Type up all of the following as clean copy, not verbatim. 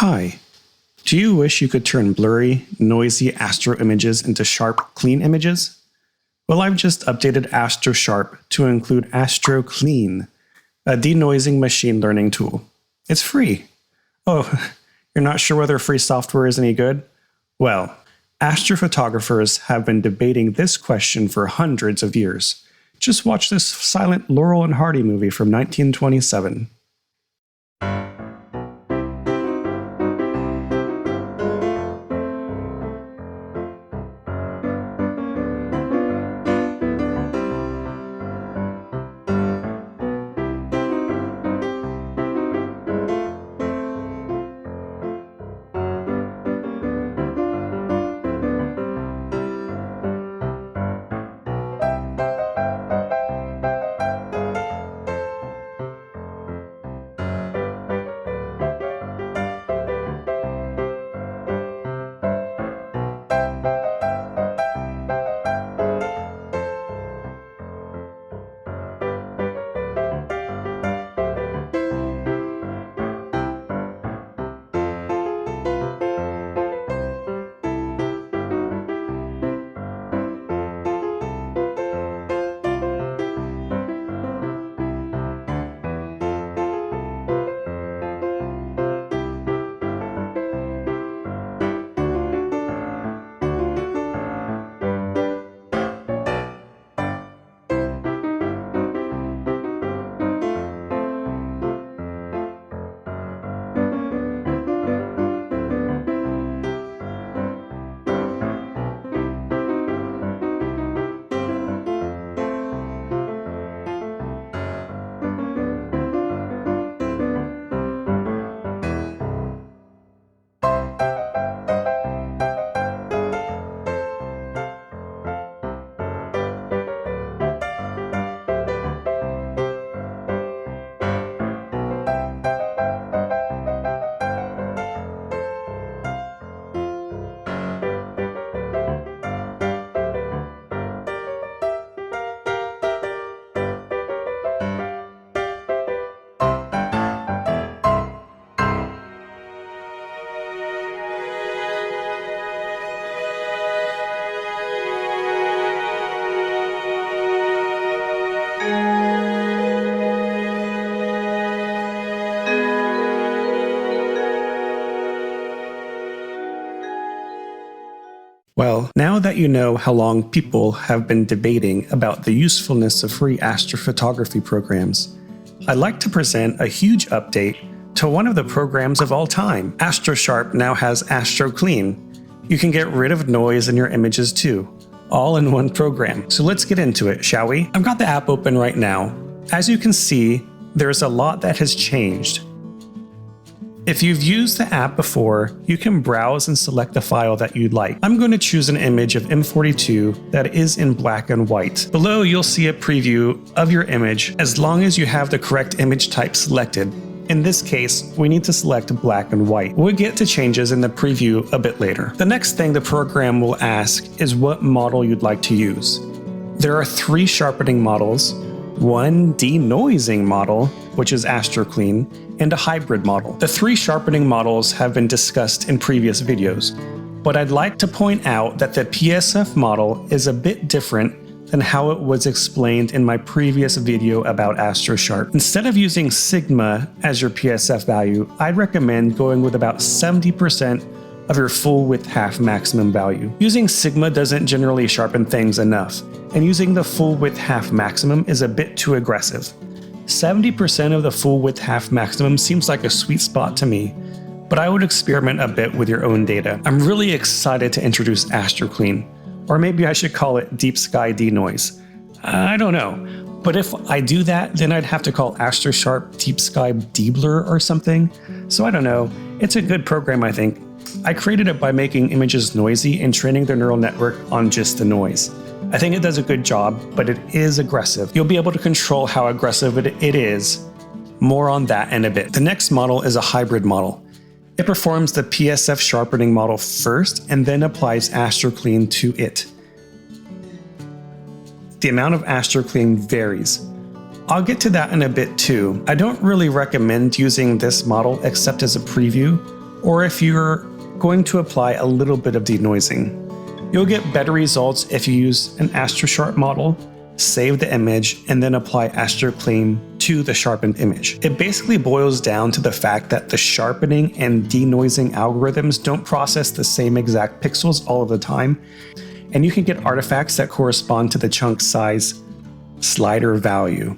Hi. Do you wish you could turn blurry, noisy Astro images into sharp, clean images? Well, I've just updated AstroSharp to include Astroclean, a denoising machine learning tool. It's free. Oh, you're not sure whether free software is any good? Well, astrophotographers have been debating this question for hundreds of years. Just watch this silent Laurel and Hardy movie from 1927. Well, now that you know how long people have been debating about the usefulness of free astrophotography programs, I'd like to present a huge update to one of the programs of all time. AstroSharp now has Astroclean. You can get rid of noise in your images too, all in one program. So let's get into it, shall we? I've got the app open right now. As you can see, there's a lot that has changed. If you've used the app before, you can browse and select the file that you'd like. I'm going to choose an image of M42 that is in black and white. Below, you'll see a preview of your image as long as you have the correct image type selected. In this case, we need to select black and white. We'll get to changes in the preview a bit later. The next thing the program will ask is what model you'd like to use. There are 3 sharpening models, one denoising model, which is Astroclean, and a hybrid model. The 3 sharpening models have been discussed in previous videos, but I'd like to point out that the PSF model is a bit different than how it was explained in my previous video about AstroSharp. Instead of using sigma as your PSF value, I'd recommend going with about 70% of your full width half maximum value. Using sigma doesn't generally sharpen things enough, and using the full width half maximum is a bit too aggressive. 70% of the full width half maximum seems like a sweet spot to me, but I would experiment a bit with your own data. I'm really excited to introduce Astroclean, or maybe I should call it Deep Sky Denoise. I don't know, but if I do that, then I'd have to call AstroSharp Deep Sky Deblur or something. So I don't know, it's a good program I think. I created it by making images noisy and training the neural network on just the noise. I think it does a good job, but it is aggressive. You'll be able to control how aggressive it is. More on that in a bit. The next model is a hybrid model. It performs the PSF sharpening model first and then applies Astroclean to it. The amount of Astroclean varies. I'll get to that in a bit too. I don't really recommend using this model except as a preview, or if you're going to apply a little bit of denoising. You'll get better results if you use an AstroSharp model, save the image, and then apply Astroclean to the sharpened image. It basically boils down to the fact that the sharpening and denoising algorithms don't process the same exact pixels all of the time, and you can get artifacts that correspond to the chunk size slider value.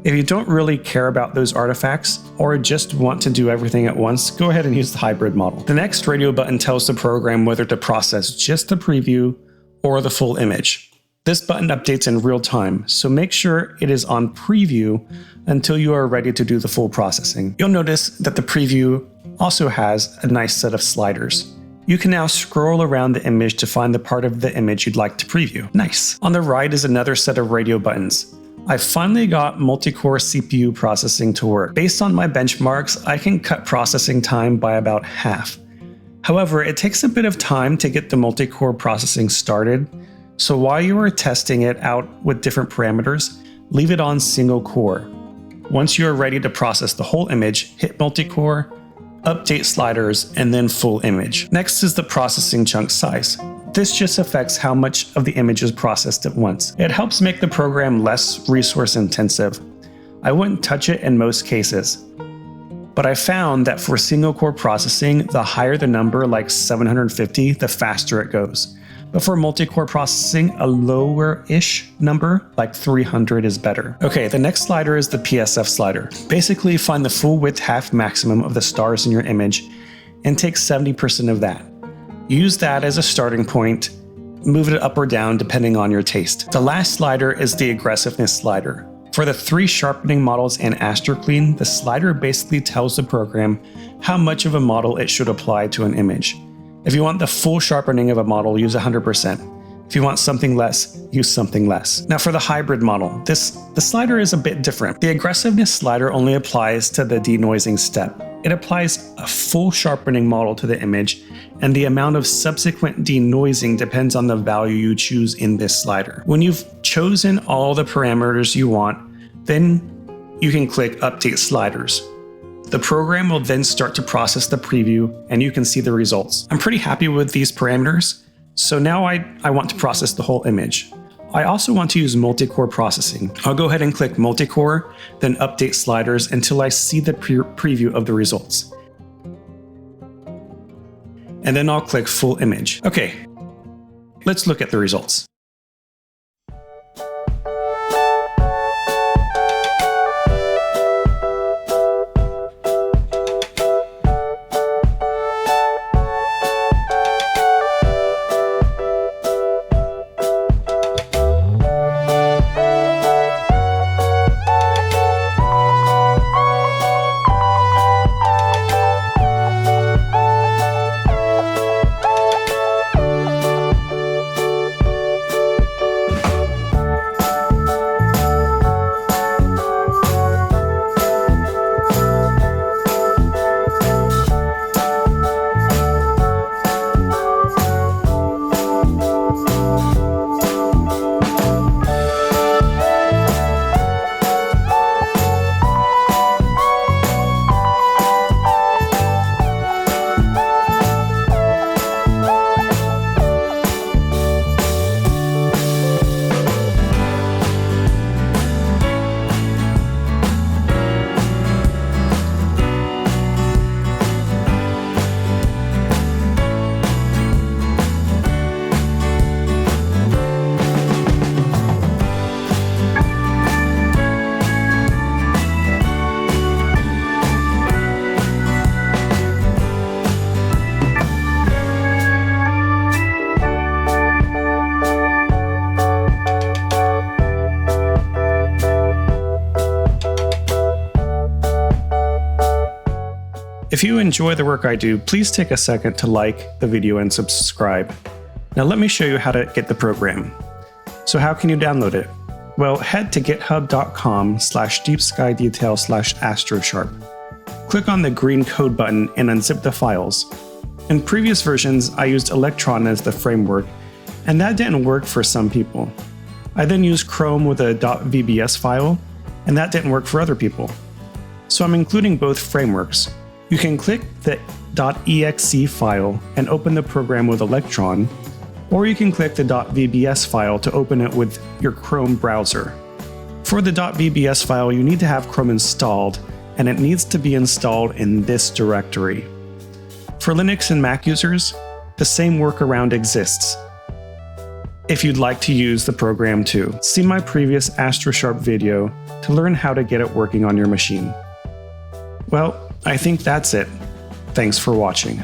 If you don't really care about those artifacts or just want to do everything at once, go ahead and use the hybrid model. The next radio button tells the program whether to process just the preview or the full image. This button updates in real time, so make sure it is on preview until you are ready to do the full processing. You'll notice that the preview also has a nice set of sliders. You can now scroll around the image to find the part of the image you'd like to preview. Nice. On the right is another set of radio buttons. I finally got multi-core CPU processing to work. Based on my benchmarks, I can cut processing time by about half. However, it takes a bit of time to get the multi-core processing started, so while you are testing it out with different parameters, leave it on single core. Once you are ready to process the whole image, hit multi-core, update sliders, and then full image. Next is the processing chunk size. This just affects how much of the image is processed at once. It helps make the program less resource intensive. I wouldn't touch it in most cases, but I found that for single core processing, the higher the number, like 750, the faster it goes. But for multi-core processing, a lower-ish number, like 300, is better. Okay, the next slider is the PSF slider. Basically, find the full width half maximum of the stars in your image and take 70% of that. Use that as a starting point, move it up or down depending on your taste. The last slider is the aggressiveness slider. For the 3 sharpening models and Astroclean, the slider basically tells the program how much of a model it should apply to an image. If you want the full sharpening of a model, use 100%. If you want something less, use something less. Now for the hybrid model, the slider is a bit different. The aggressiveness slider only applies to the denoising step. It applies a full sharpening model to the image, and the amount of subsequent denoising depends on the value you choose in this slider. When you've chosen all the parameters you want, then you can click Update Sliders. The program will then start to process the preview, and you can see the results. I'm pretty happy with these parameters, so now I want to process the whole image. I also want to use multi-core processing. I'll go ahead and click multi-core, then update sliders until I see the preview of the results. And then I'll click full image. Okay, let's look at the results. If you enjoy the work I do, please take a second to like the video and subscribe. Now let me show you how to get the program. So how can you download it? Well, head to github.com/deepskydetail/AstroSharp. Click on the green code button and unzip the files. In previous versions, I used Electron as the framework, and that didn't work for some people. I then used Chrome with a .vbs file, and that didn't work for other people. So I'm including both frameworks. You can click the .exe file and open the program with Electron, or you can click the .vbs file to open it with your Chrome browser. For the .vbs file, you need to have Chrome installed, and it needs to be installed in this directory. For Linux and Mac users, the same workaround exists. If you'd like to use the program too, see my previous AstroSharp video to learn how to get it working on your machine. Well, I think that's it. Thanks for watching.